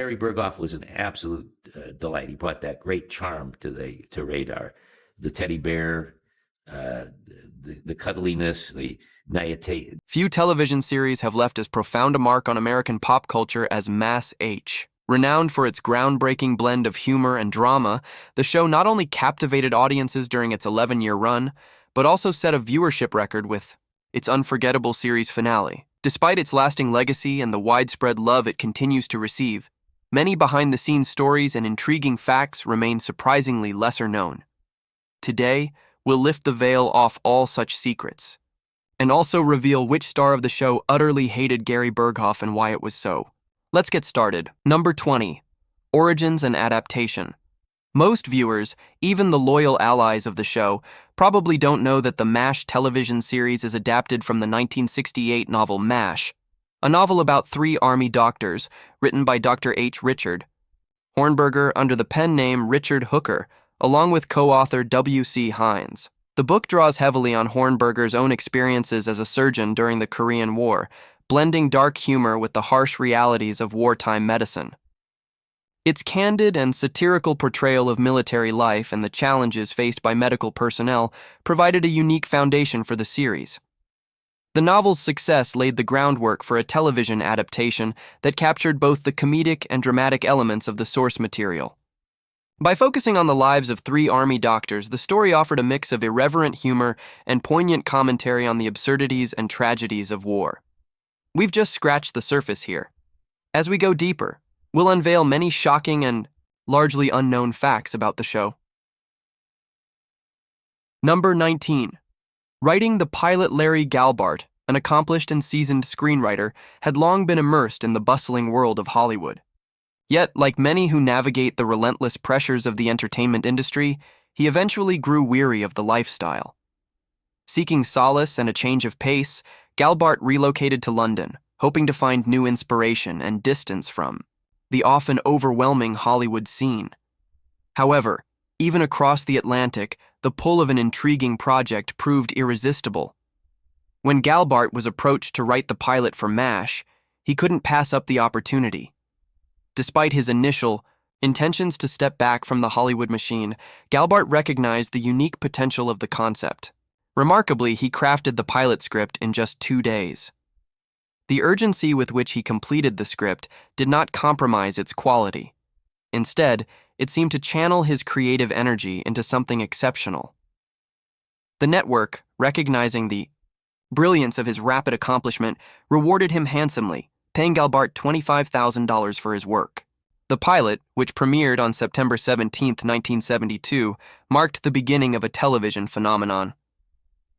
Gary Burghoff was an absolute delight. He brought that great charm to Radar. The teddy bear, the cuddliness, the naivete. Few television series have left as profound a mark on American pop culture as Mass H. Renowned for its groundbreaking blend of humor and drama, the show not only captivated audiences during its 11-year run, but also set a viewership record with its unforgettable series finale. Despite its lasting legacy and the widespread love it continues to receive, many behind-the-scenes stories and intriguing facts remain surprisingly lesser known. Today, we'll lift the veil off all such secrets, and also reveal which star of the show utterly hated Gary Burghoff and why it was so. Let's get started. Number 20. Origins and Adaptation. Most viewers, even the loyal allies of the show, probably don't know that the MASH television series is adapted from the 1968 novel MASH, a novel about 3 Army doctors, written by Dr. H. Richard Hornberger under the pen name Richard Hooker, along with co-author W.C. Hines. The book draws heavily on Hornberger's own experiences as a surgeon during the Korean War, blending dark humor with the harsh realities of wartime medicine. Its candid and satirical portrayal of military life and the challenges faced by medical personnel provided a unique foundation for the series. The novel's success laid the groundwork for a television adaptation that captured both the comedic and dramatic elements of the source material. By focusing on the lives of 3 Army doctors, the story offered a mix of irreverent humor and poignant commentary on the absurdities and tragedies of war. We've just scratched the surface here. As we go deeper, we'll unveil many shocking and largely unknown facts about the show. Number 19. Writing the pilot. Larry Galbart, an accomplished and seasoned screenwriter, had long been immersed in the bustling world of Hollywood. Yet, like many who navigate the relentless pressures of the entertainment industry, he eventually grew weary of the lifestyle. Seeking solace and a change of pace, Galbart relocated to London, hoping to find new inspiration and distance from the often overwhelming Hollywood scene. However, even across the Atlantic, the pull of an intriguing project proved irresistible. When Galbart was approached to write the pilot for MASH, he couldn't pass up the opportunity. Despite his initial intentions to step back from the Hollywood machine, Galbart recognized the unique potential of the concept. Remarkably, he crafted the pilot script in just 2 days. The urgency with which he completed the script did not compromise its quality. Instead, it seemed to channel his creative energy into something exceptional. The network, recognizing the brilliance of his rapid accomplishment, rewarded him handsomely, paying Galbart $25,000 for his work. The pilot, which premiered on September 17, 1972, marked the beginning of a television phenomenon.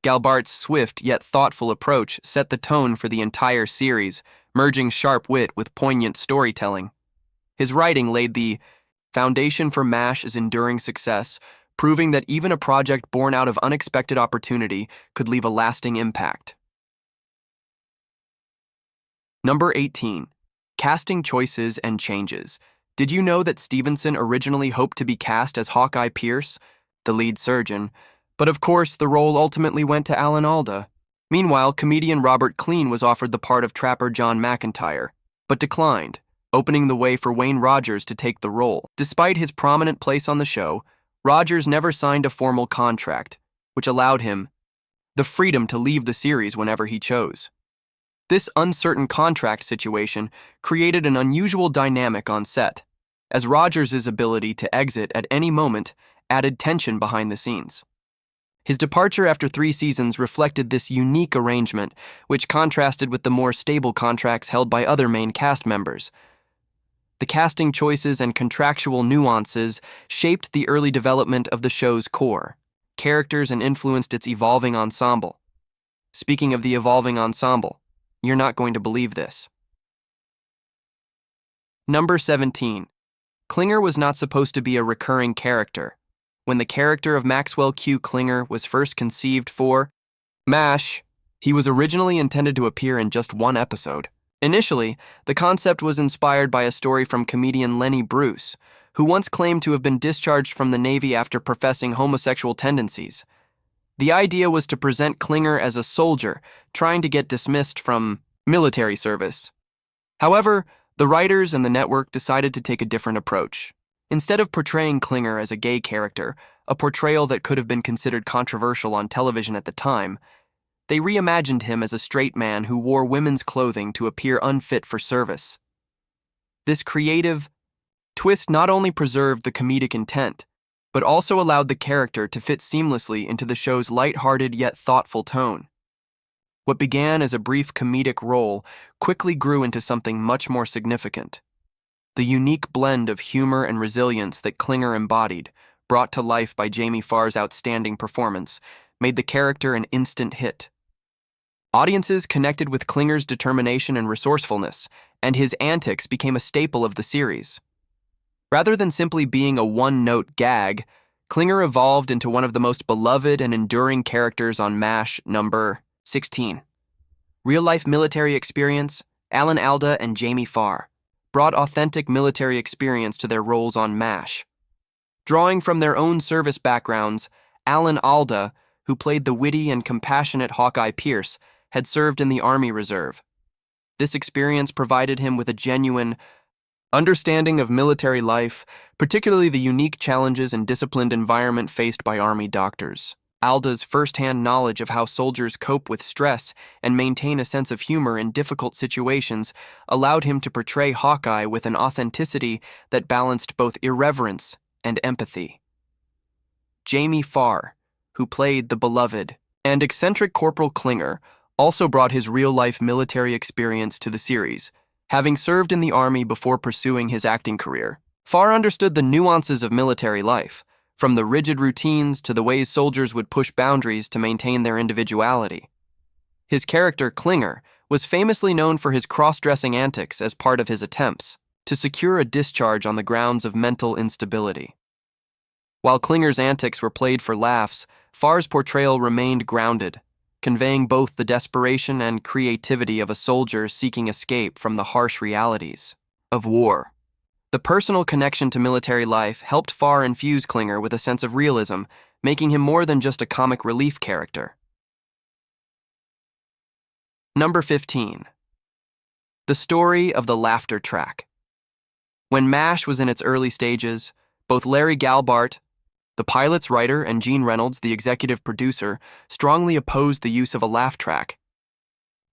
Galbart's swift yet thoughtful approach set the tone for the entire series, merging sharp wit with poignant storytelling. His writing laid the foundation for MASH's enduring success, proving that even a project born out of unexpected opportunity could leave a lasting impact. Number 18. Casting choices and changes. Did you know that Stevenson originally hoped to be cast as Hawkeye Pierce, the lead surgeon? But of course, the role ultimately went to Alan Alda. Meanwhile, comedian Robert Klein was offered the part of Trapper John McIntyre, but declined, opening the way for Wayne Rogers to take the role. Despite his prominent place on the show, Rogers never signed a formal contract, which allowed him the freedom to leave the series whenever he chose. This uncertain contract situation created an unusual dynamic on set, as Rogers' ability to exit at any moment added tension behind the scenes. His departure after 3 seasons reflected this unique arrangement, which contrasted with the more stable contracts held by other main cast members. The casting choices and contractual nuances shaped the early development of the show's core characters and influenced its evolving ensemble. Speaking of the evolving ensemble, you're not going to believe this. Number 17. Klinger was not supposed to be a recurring character. When the character of Maxwell Q. Klinger was first conceived for MASH, he was originally intended to appear in just 1 episode. Initially, the concept was inspired by a story from comedian Lenny Bruce, who once claimed to have been discharged from the Navy after professing homosexual tendencies. The idea was to present Klinger as a soldier trying to get dismissed from military service. However, The writers and the network decided to take a different approach. Instead of portraying Klinger as a gay character, a portrayal that could have been considered controversial on television at the time, they reimagined him as a straight man who wore women's clothing to appear unfit for service. This creative twist not only preserved the comedic intent, but also allowed the character to fit seamlessly into the show's lighthearted yet thoughtful tone. What began as a brief comedic role quickly grew into something much more significant. The unique blend of humor and resilience that Klinger embodied, brought to life by Jamie Farr's outstanding performance, made the character an instant hit. Audiences connected with Klinger's determination and resourcefulness, and his antics became a staple of the series. Rather than simply being a one-note gag, Klinger evolved into one of the most beloved and enduring characters on MASH number 16. Real-life military experience, Alan Alda and Jamie Farr brought authentic military experience to their roles on MASH. Drawing from their own service backgrounds, Alan Alda, who played the witty and compassionate Hawkeye Pierce, had served in the Army Reserve. This experience provided him with a genuine understanding of military life, particularly the unique challenges and disciplined environment faced by Army doctors. Alda's first-hand knowledge of how soldiers cope with stress and maintain a sense of humor in difficult situations allowed him to portray Hawkeye with an authenticity that balanced both irreverence and empathy. Jamie Farr, who played the beloved and eccentric Corporal Klinger, also brought his real-life military experience to the series, having served in the Army before pursuing his acting career. Farr understood the nuances of military life, from the rigid routines to the ways soldiers would push boundaries to maintain their individuality. His character, Klinger, was famously known for his cross-dressing antics as part of his attempts to secure a discharge on the grounds of mental instability. While Klinger's antics were played for laughs, Farr's portrayal remained grounded, conveying both the desperation and creativity of a soldier seeking escape from the harsh realities of war. The personal connection to military life helped Farr infuse Klinger with a sense of realism, making him more than just a comic relief character. Number 15. The story of the laughter track. When MASH was in its early stages, both Larry Galbart, the pilot's writer, and Gene Reynolds, the executive producer, strongly opposed the use of a laugh track.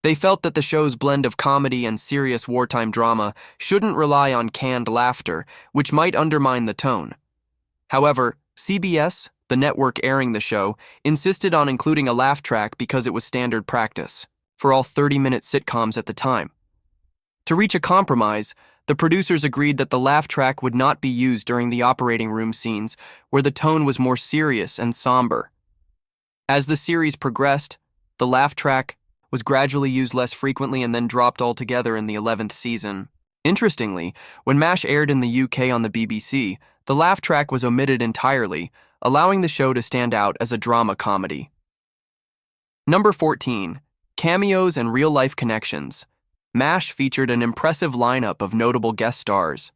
They felt that the show's blend of comedy and serious wartime drama shouldn't rely on canned laughter, which might undermine the tone. However, CBS, the network airing the show, insisted on including a laugh track because it was standard practice for all 30-minute sitcoms at the time. To reach a compromise, the producers agreed that the laugh track would not be used during the operating room scenes, where the tone was more serious and somber. As the series progressed, the laugh track was gradually used less frequently and then dropped altogether in the 11th season. Interestingly, when MASH aired in the UK on the BBC, the laugh track was omitted entirely, allowing the show to stand out as a drama comedy. Number 14. Cameos and real-life connections. MASH featured an impressive lineup of notable guest stars,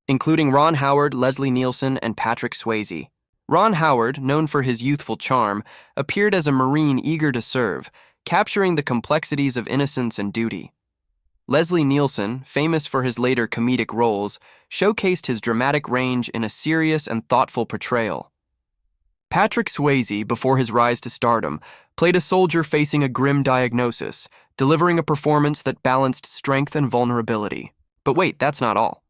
including Ron Howard, Leslie Nielsen, and Patrick Swayze. Ron Howard, known for his youthful charm, appeared as a Marine eager to serve, capturing the complexities of innocence and duty. Leslie Nielsen, famous for his later comedic roles, showcased his dramatic range in a serious and thoughtful portrayal. Patrick Swayze, before his rise to stardom, played a soldier facing a grim diagnosis, delivering a performance that balanced strength and vulnerability. But wait, that's not all.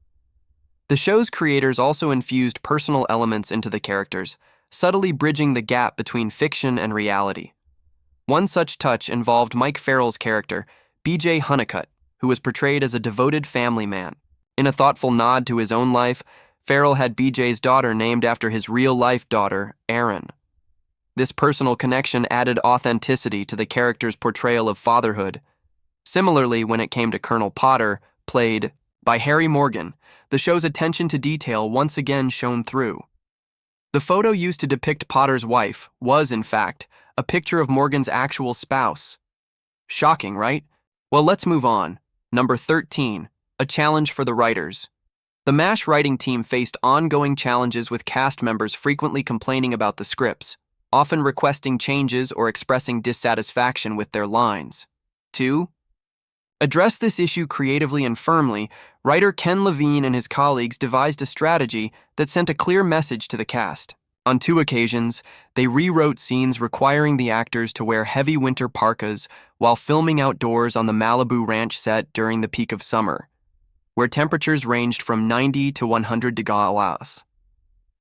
The show's creators also infused personal elements into the characters, subtly bridging the gap between fiction and reality. One such touch involved Mike Farrell's character, B.J. Honeycutt, who was portrayed as a devoted family man. In a thoughtful nod to his own life, Farrell had B.J.'s daughter named after his real-life daughter, Erin. This personal connection added authenticity to the character's portrayal of fatherhood. Similarly, when it came to Colonel Potter, played by Harry Morgan, the show's attention to detail once again shone through. The photo used to depict Potter's wife was, in fact, a picture of Morgan's actual spouse. Shocking, right? Well, let's move on. Number 13, a challenge for the writers. The MASH writing team faced ongoing challenges with cast members frequently complaining about the scripts, often requesting changes or expressing dissatisfaction with their lines. 2. address this issue creatively and firmly, writer Ken Levine and his colleagues devised a strategy that sent a clear message to the cast. On 2 occasions, they rewrote scenes requiring the actors to wear heavy winter parkas while filming outdoors on the Malibu ranch set during the peak of summer, where temperatures ranged from 90 to 100 degrees.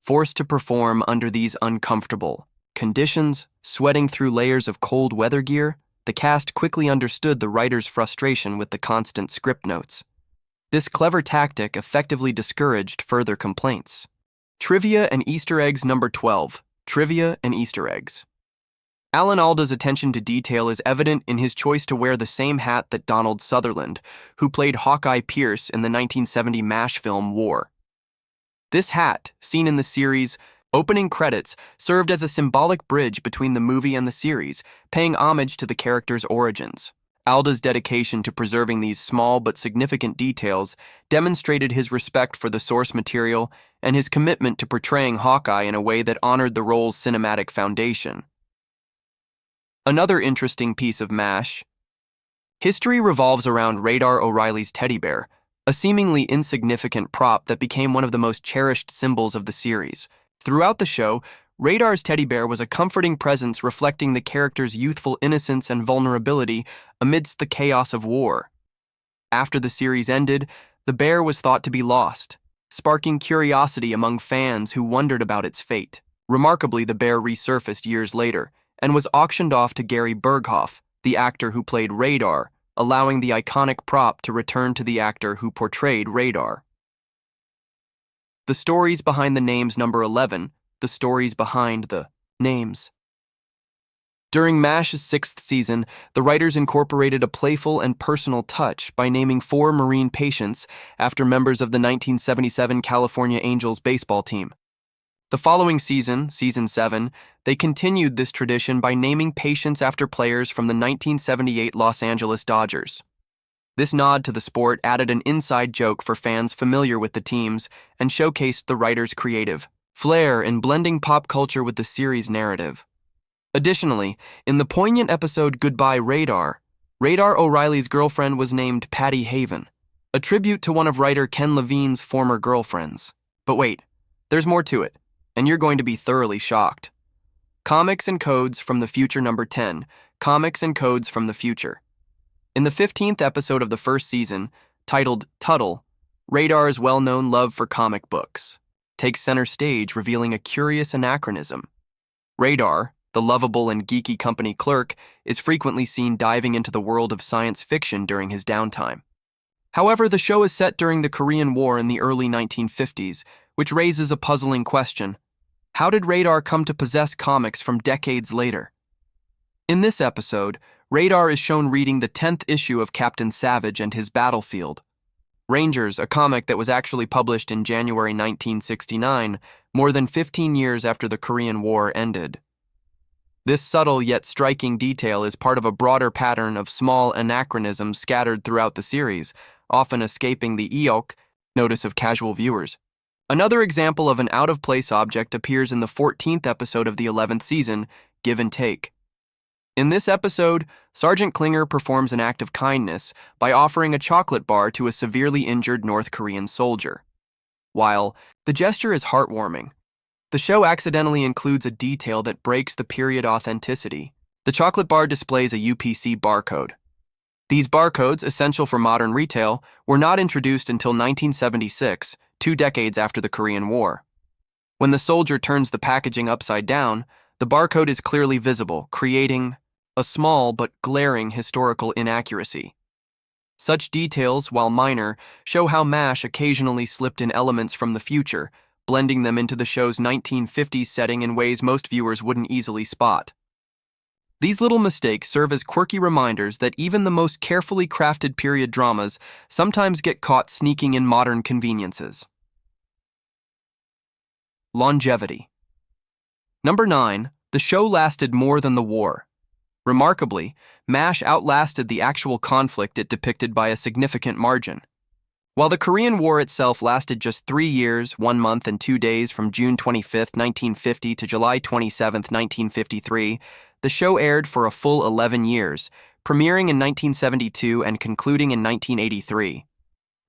Forced to perform under these uncomfortable conditions, sweating through layers of cold weather gear, the cast quickly understood the writer's frustration with the constant script notes. This clever tactic effectively discouraged further complaints. Trivia and Easter eggs number 12. Trivia and Easter eggs. Alan Alda's attention to detail is evident in his choice to wear the same hat that Donald Sutherland, who played Hawkeye Pierce in the 1970 MASH film War. This hat, seen in the series' opening credits, served as a symbolic bridge between the movie and the series, paying homage to the character's origins. Alda's dedication to preserving these small but significant details demonstrated his respect for the source material and his commitment to portraying Hawkeye in a way that honored the role's cinematic foundation. Another interesting piece of MASH history revolves around Radar O'Reilly's teddy bear, a seemingly insignificant prop that became one of the most cherished symbols of the series. Throughout the show, Radar's teddy bear was a comforting presence reflecting the character's youthful innocence and vulnerability amidst the chaos of war. After the series ended, the bear was thought to be lost, sparking curiosity among fans who wondered about its fate. Remarkably, the bear resurfaced years later and was auctioned off to Gary Burghoff, the actor who played Radar, allowing the iconic prop to return to the actor who portrayed Radar. The stories behind the names number 11, the stories behind the names. During MASH's 6th season, the writers incorporated a playful and personal touch by naming 4 Marine patients after members of the 1977 California Angels baseball team. The following season, Season 7, they continued this tradition by naming patients after players from the 1978 Los Angeles Dodgers. This nod to the sport added an inside joke for fans familiar with the teams and showcased the writers' creative flair in blending pop culture with the series' narrative. Additionally, in the poignant episode Goodbye Radar, Radar O'Reilly's girlfriend was named Patty Haven, a tribute to one of writer Ken Levine's former girlfriends. But wait, there's more to it, and you're going to be thoroughly shocked. Comics and Codes from the Future number 10, Comics and Codes from the Future. In the 15th episode of the first season, titled Tuttle, Radar's well-known love for comic books takes center stage, revealing a curious anachronism. Radar, the lovable and geeky company clerk, is frequently seen diving into the world of science fiction during his downtime. However, the show is set during the Korean War in the early 1950s, which raises a puzzling question. How did Radar come to possess comics from decades later? In this episode, Radar is shown reading the 10th issue of Captain Savage and His Battlefield. Rangers, a comic that was actually published in January 1969, more than 15 years after the Korean War ended. This subtle yet striking detail is part of a broader pattern of small anachronisms scattered throughout the series, often escaping the notice of casual viewers. Another example of an out-of-place object appears in the 14th episode of the 11th season, Give and Take. In this episode, Sergeant Klinger performs an act of kindness by offering a chocolate bar to a severely injured North Korean soldier. While the gesture is heartwarming, the show accidentally includes a detail that breaks the period authenticity. The chocolate bar displays a UPC barcode. These barcodes, essential for modern retail, were not introduced until 1976, 2 decades after the Korean War. When the soldier turns the packaging upside down, the barcode is clearly visible, creating a small but glaring historical inaccuracy. Such details, while minor, show how MASH occasionally slipped in elements from the future, blending them into the show's 1950s setting in ways most viewers wouldn't easily spot. These little mistakes serve as quirky reminders that even the most carefully crafted period dramas sometimes get caught sneaking in modern conveniences. Longevity. Number 9. The show lasted more than the war. Remarkably, MASH outlasted the actual conflict it depicted by a significant margin. While the Korean War itself lasted just 3 years, 1 month, and 2 days from June 25, 1950 to July 27, 1953, the show aired for a full 11 years, premiering in 1972 and concluding in 1983.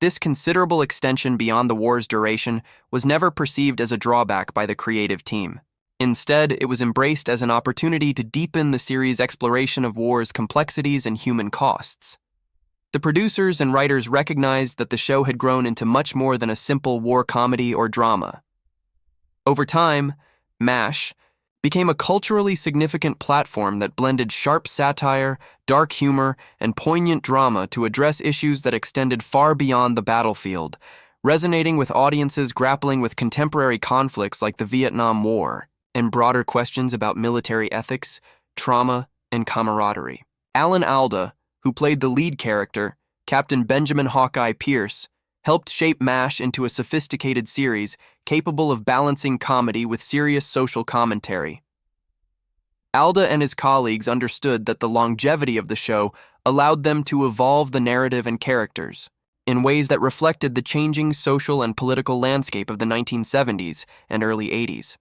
This considerable extension beyond the war's duration was never perceived as a drawback by the creative team. Instead, it was embraced as an opportunity to deepen the series' exploration of war's complexities and human costs. The producers and writers recognized that the show had grown into much more than a simple war comedy or drama. Over time, MASH became a culturally significant platform that blended sharp satire, dark humor, and poignant drama to address issues that extended far beyond the battlefield, resonating with audiences grappling with contemporary conflicts like the Vietnam War and broader questions about military ethics, trauma, and camaraderie. Alan Alda, who played the lead character, Captain Benjamin Hawkeye Pierce, helped shape MASH into a sophisticated series capable of balancing comedy with serious social commentary. Alda and his colleagues understood that the longevity of the show allowed them to evolve the narrative and characters in ways that reflected the changing social and political landscape of the 1970s and early 80s.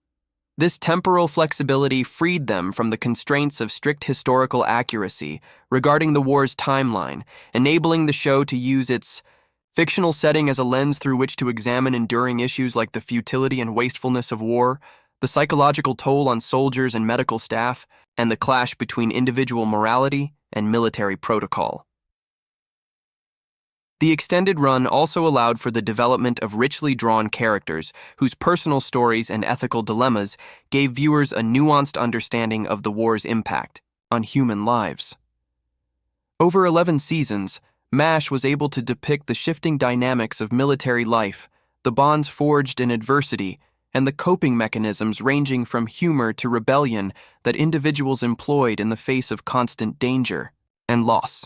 This temporal flexibility freed them from the constraints of strict historical accuracy regarding the war's timeline, enabling the show to use its fictional setting as a lens through which to examine enduring issues like the futility and wastefulness of war, the psychological toll on soldiers and medical staff, and the clash between individual morality and military protocol. The extended run also allowed for the development of richly drawn characters whose personal stories and ethical dilemmas gave viewers a nuanced understanding of the war's impact on human lives. Over 11 seasons, MASH was able to depict the shifting dynamics of military life, the bonds forged in adversity, and the coping mechanisms ranging from humor to rebellion that individuals employed in the face of constant danger and loss.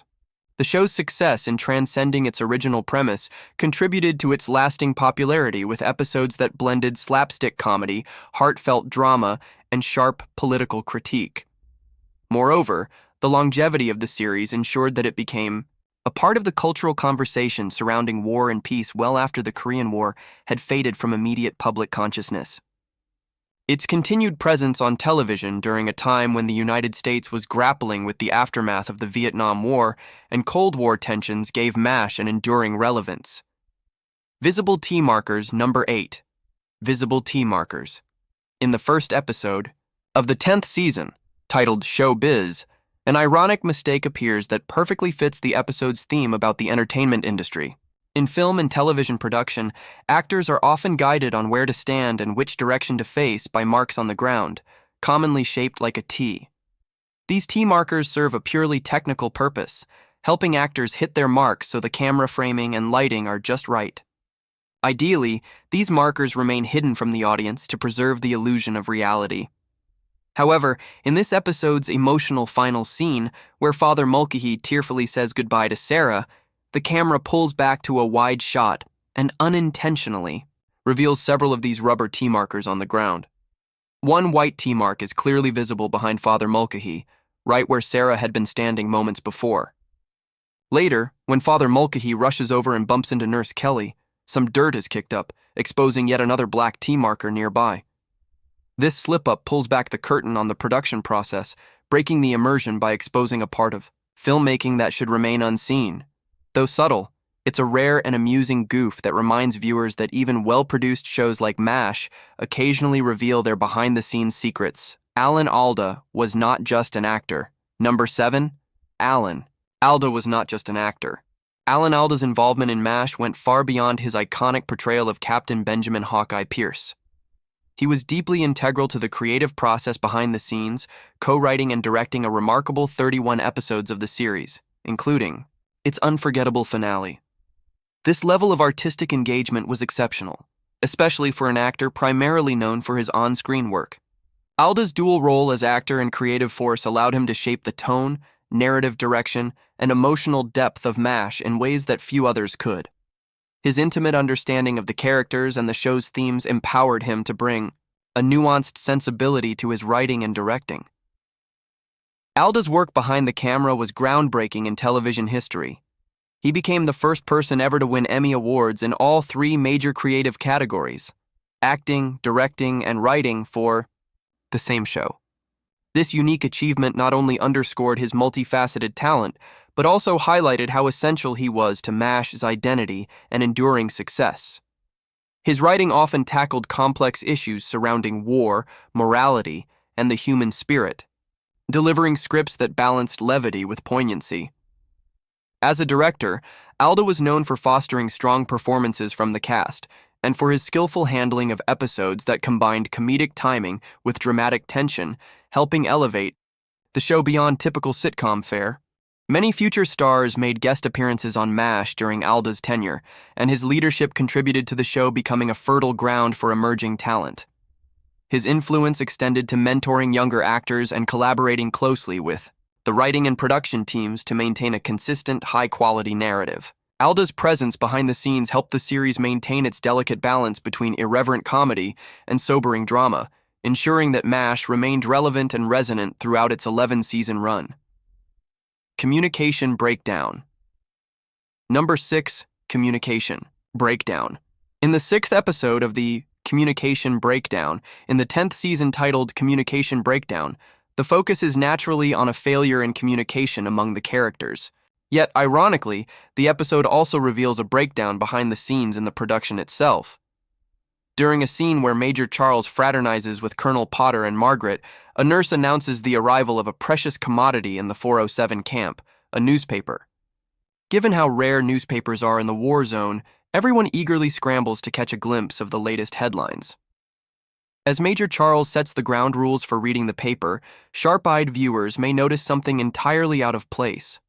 The show's success in transcending its original premise contributed to its lasting popularity with episodes that blended slapstick comedy, heartfelt drama, and sharp political critique. Moreover, the longevity of the series ensured that it became a part of the cultural conversation surrounding war and peace well after the Korean War had faded from immediate public consciousness. Its continued presence on television during a time when the United States was grappling with the aftermath of the Vietnam War and Cold War tensions gave MASH an enduring relevance. Visible T markers number 8. Visible T markers. In the first episode of the 10th season, titled Showbiz, an ironic mistake appears that perfectly fits the episode's theme about the entertainment industry. In film and television production, actors are often guided on where to stand and which direction to face by marks on the ground, commonly shaped like a T. These T markers serve a purely technical purpose, helping actors hit their marks so the camera framing and lighting are just right. Ideally, these markers remain hidden from the audience to preserve the illusion of reality. However, in this episode's emotional final scene, where Father Mulcahy tearfully says goodbye to Sarah, the camera pulls back to a wide shot and unintentionally reveals several of these rubber T markers on the ground. One white T mark is clearly visible behind Father Mulcahy, right where Sarah had been standing moments before. Later, when Father Mulcahy rushes over and bumps into Nurse Kelly, some dirt is kicked up, exposing yet another black T marker nearby. This slip-up pulls back the curtain on the production process, breaking the immersion by exposing a part of filmmaking that should remain unseen. Though subtle, it's a rare and amusing goof that reminds viewers that even well-produced shows like MASH occasionally reveal their behind-the-scenes secrets. Alan Alda was not just an actor. Number 7. Alan Alda was not just an actor. Alan Alda's involvement in MASH went far beyond his iconic portrayal of Captain Benjamin Hawkeye Pierce. He was deeply integral to the creative process behind the scenes, co-writing and directing a remarkable 31 episodes of the series, including its unforgettable finale. This level of artistic engagement was exceptional, especially for an actor primarily known for his on-screen work. Alda's dual role as actor and creative force allowed him to shape the tone, narrative direction, and emotional depth of MASH in ways that few others could. His intimate understanding of the characters and the show's themes empowered him to bring a nuanced sensibility to his writing and directing. Alda's work behind the camera was groundbreaking in television history. He became the first person ever to win Emmy Awards in all 3 major creative categories: acting, directing, and writing for the same show. This unique achievement not only underscored his multifaceted talent, but also highlighted how essential he was to MASH's identity and enduring success. His writing often tackled complex issues surrounding war, morality, and the human spirit, delivering scripts that balanced levity with poignancy. As a director, Alda was known for fostering strong performances from the cast and for his skillful handling of episodes that combined comedic timing with dramatic tension, helping elevate the show beyond typical sitcom fare. Many future stars made guest appearances on MASH during Alda's tenure, and his leadership contributed to the show becoming a fertile ground for emerging talent. His influence extended to mentoring younger actors and collaborating closely with the writing and production teams to maintain a consistent, high-quality narrative. Alda's presence behind the scenes helped the series maintain its delicate balance between irreverent comedy and sobering drama, ensuring that MASH remained relevant and resonant throughout its 11-season run. Communication breakdown. Number 6. Communication breakdown. In the 6th episode of the Communication Breakdown, in the 10th season titled Communication Breakdown, the focus is naturally on a failure in communication among the characters. Yet, ironically, the episode also reveals a breakdown behind the scenes in the production itself. During a scene where Major Charles fraternizes with Colonel Potter and Margaret, a nurse announces the arrival of a precious commodity in the 407 camp, a newspaper. Given how rare newspapers are in the war zone, everyone eagerly scrambles to catch a glimpse of the latest headlines. As Major Charles sets the ground rules for reading the paper, sharp-eyed viewers may notice something entirely out of place.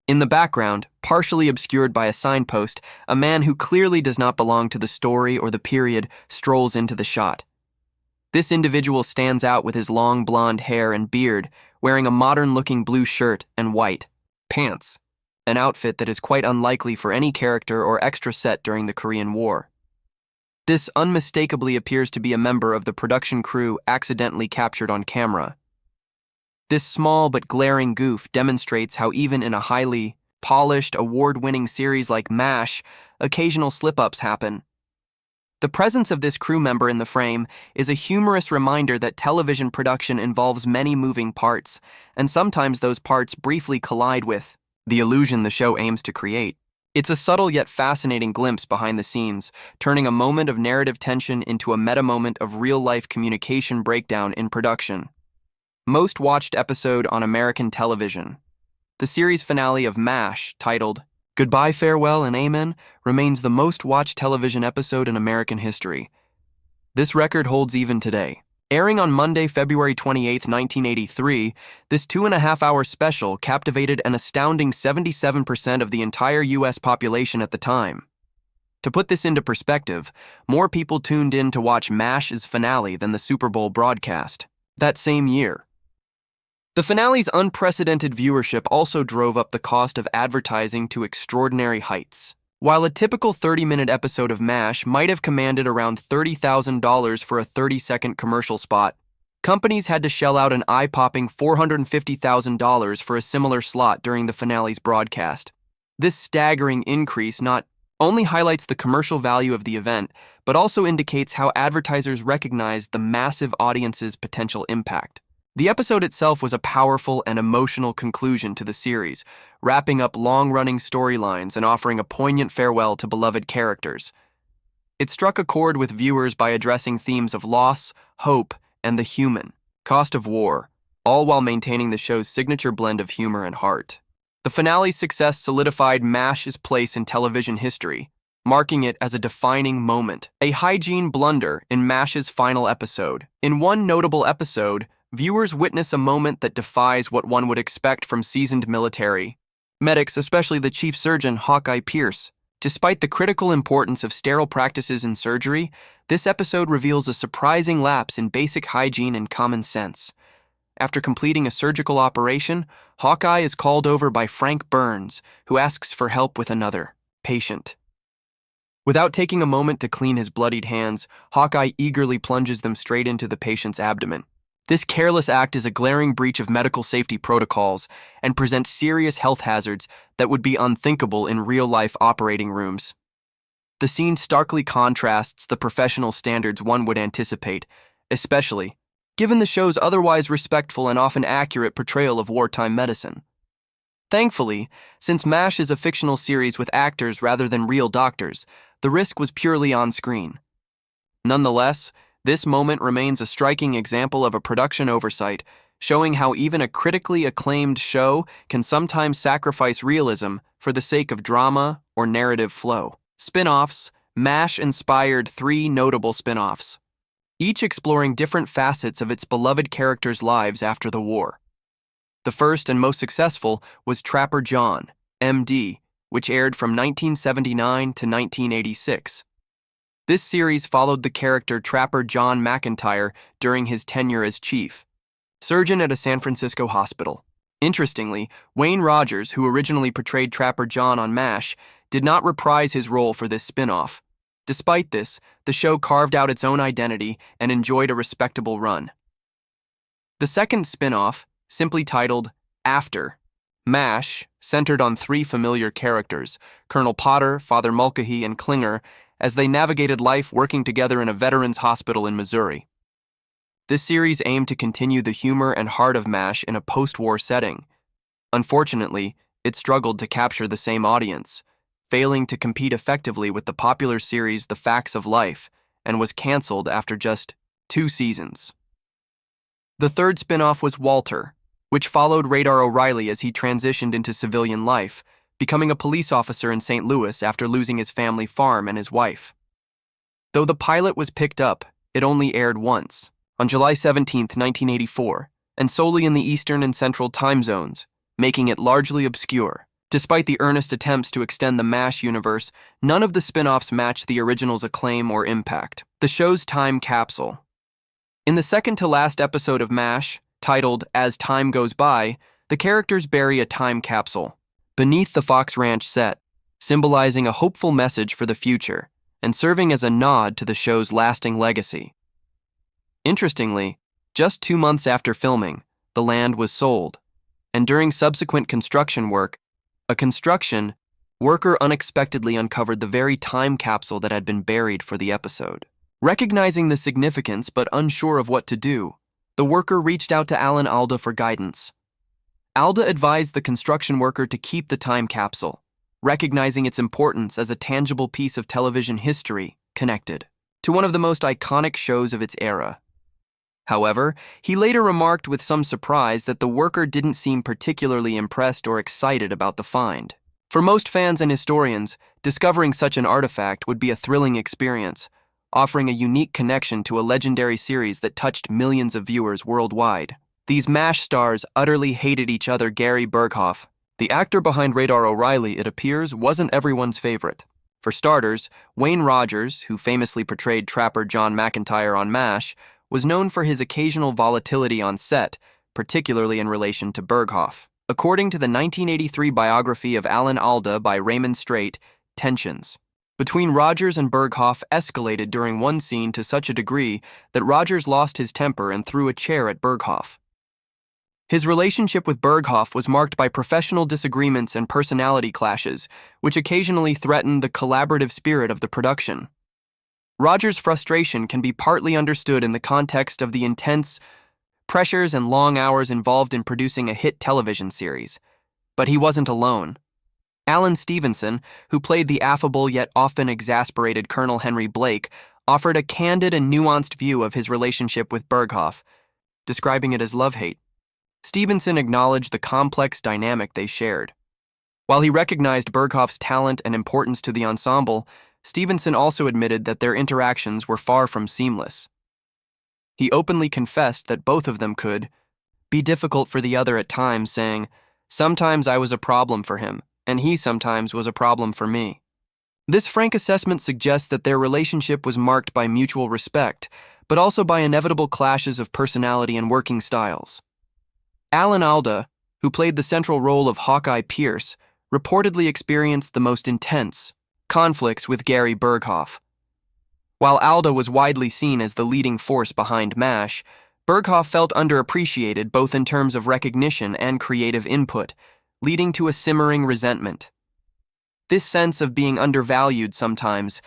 In the background, partially obscured by a signpost, a man who clearly does not belong to the story or the period strolls into the shot. This individual stands out with his long blonde hair and beard, wearing a modern-looking blue shirt and white pants, an outfit that is quite unlikely for any character or extra set during the Korean War. This unmistakably appears to be a member of the production crew accidentally captured on camera. This small but glaring goof demonstrates how even in a highly polished, award-winning series like MASH, occasional slip-ups happen. The presence of this crew member in the frame is a humorous reminder that television production involves many moving parts, and sometimes those parts briefly collide with the illusion the show aims to create. It's a subtle yet fascinating glimpse behind the scenes, turning a moment of narrative tension into a meta-moment of real-life communication breakdown in production. Most watched episode on American television. The series finale of MASH, titled Goodbye, Farewell, and Amen, remains the most watched television episode in American history. This record holds even today. Airing on Monday, February 28, 1983, this 2.5-hour special captivated an astounding 77% of the entire U.S. population at the time. To put this into perspective, more people tuned in to watch MASH's finale than the Super Bowl broadcast that same year. The finale's unprecedented viewership also drove up the cost of advertising to extraordinary heights. While a typical 30-minute episode of MASH might have commanded around $30,000 for a 30-second commercial spot, companies had to shell out an eye-popping $450,000 for a similar slot during the finale's broadcast. This staggering increase not only highlights the commercial value of the event, but also indicates how advertisers recognized the massive audience's potential impact. The episode itself was a powerful and emotional conclusion to the series, wrapping up long-running storylines and offering a poignant farewell to beloved characters. It struck a chord with viewers by addressing themes of loss, hope, and the human cost of war, all while maintaining the show's signature blend of humor and heart. The finale's success solidified MASH's place in television history, marking it as a defining moment, a hygiene blunder in MASH's final episode. In one notable episode, viewers witness a moment that defies what one would expect from seasoned military medics, especially the chief surgeon Hawkeye Pierce. Despite the critical importance of sterile practices in surgery, this episode reveals a surprising lapse in basic hygiene and common sense. After completing a surgical operation, Hawkeye is called over by Frank Burns, who asks for help with another patient. Without taking a moment to clean his bloodied hands, Hawkeye eagerly plunges them straight into the patient's abdomen. This careless act is a glaring breach of medical safety protocols and presents serious health hazards that would be unthinkable in real-life operating rooms. The scene starkly contrasts the professional standards one would anticipate, especially given the show's otherwise respectful and often accurate portrayal of wartime medicine. Thankfully, since MASH is a fictional series with actors rather than real doctors, the risk was purely on screen. Nonetheless, this moment remains a striking example of a production oversight, showing how even a critically acclaimed show can sometimes sacrifice realism for the sake of drama or narrative flow. Spin-offs. MASH inspired 3 notable spin-offs, each exploring different facets of its beloved characters' lives after the war. The first and most successful was Trapper John, M.D., which aired from 1979 to 1986. This series followed the character Trapper John McIntyre during his tenure as chief, surgeon at a San Francisco hospital. Interestingly, Wayne Rogers, who originally portrayed Trapper John on MASH, did not reprise his role for this spin-off. Despite this, the show carved out its own identity and enjoyed a respectable run. The second spin-off, simply titled After MASH, centered on 3 familiar characters, Colonel Potter, Father Mulcahy, and Klinger, as they navigated life working together in a veterans hospital in Missouri. This series aimed to continue the humor and heart of MASH in a post-war setting. Unfortunately, it struggled to capture the same audience, failing to compete effectively with the popular series The Facts of Life, and was canceled after just 2 seasons. The third spin-off was Walter, which followed Radar O'Reilly as he transitioned into civilian life, becoming a police officer in St. Louis after losing his family farm and his wife. Though the pilot was picked up, it only aired once, on July 17, 1984, and solely in the Eastern and Central time zones, making it largely obscure. Despite the earnest attempts to extend the MASH universe, none of the spin-offs matched the original's acclaim or impact. The show's time capsule. In the second-to-last episode of MASH, titled As Time Goes By, the characters bury a time capsule beneath the Fox Ranch set, symbolizing a hopeful message for the future and serving as a nod to the show's lasting legacy. Interestingly, just 2 months after filming, the land was sold, and during subsequent construction work, a construction worker unexpectedly uncovered the very time capsule that had been buried for the episode. Recognizing the significance but unsure of what to do, the worker reached out to Alan Alda for guidance. Alda advised the construction worker to keep the time capsule, recognizing its importance as a tangible piece of television history connected to one of the most iconic shows of its era. However, he later remarked with some surprise that the worker didn't seem particularly impressed or excited about the find. For most fans and historians, discovering such an artifact would be a thrilling experience, offering a unique connection to a legendary series that touched millions of viewers worldwide. These MASH stars utterly hated each other. Gary Burghoff, the actor behind Radar O'Reilly, it appears, wasn't everyone's favorite. For starters, Wayne Rogers, who famously portrayed Trapper John McIntyre on MASH, was known for his occasional volatility on set, particularly in relation to Burghoff. According to the 1983 biography of Alan Alda by Raymond Straight, tensions between Rogers and Burghoff escalated during one scene to such a degree that Rogers lost his temper and threw a chair at Burghoff. His relationship with Burghoff was marked by professional disagreements and personality clashes, which occasionally threatened the collaborative spirit of the production. Rogers' frustration can be partly understood in the context of the intense pressures and long hours involved in producing a hit television series. But he wasn't alone. Alan Stevenson, who played the affable yet often exasperated Colonel Henry Blake, offered a candid and nuanced view of his relationship with Burghoff, describing it as love-hate. Stevenson acknowledged the complex dynamic they shared. While he recognized Burghoff's talent and importance to the ensemble, Stevenson also admitted that their interactions were far from seamless. He openly confessed that both of them could be difficult for the other at times, saying, "Sometimes I was a problem for him, and he sometimes was a problem for me." This frank assessment suggests that their relationship was marked by mutual respect, but also by inevitable clashes of personality and working styles. Alan Alda, who played the central role of Hawkeye Pierce, reportedly experienced the most intense conflicts with Gary Burghoff. While Alda was widely seen as the leading force behind MASH, Burghoff felt underappreciated both in terms of recognition and creative input, leading to a simmering resentment. This sense of being undervalued sometimes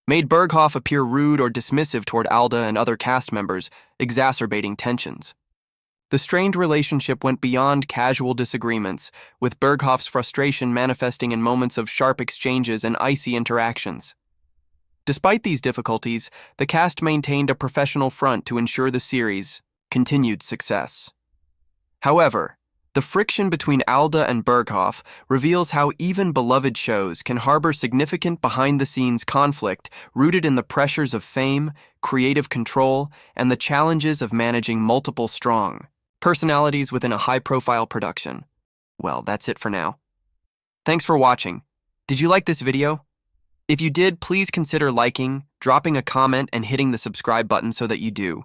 made Burghoff appear rude or dismissive toward Alda and other cast members, exacerbating tensions. The strained relationship went beyond casual disagreements, with Burghoff's frustration manifesting in moments of sharp exchanges and icy interactions. Despite these difficulties, the cast maintained a professional front to ensure the series' continued success. However, the friction between Alda and Burghoff reveals how even beloved shows can harbor significant behind-the-scenes conflict rooted in the pressures of fame, creative control, and the challenges of managing multiple strong personalities within a high-profile production. Well, that's it for now. Thanks for watching. Did you like this video? If you did, please consider liking, dropping a comment, and hitting the subscribe button so that you do.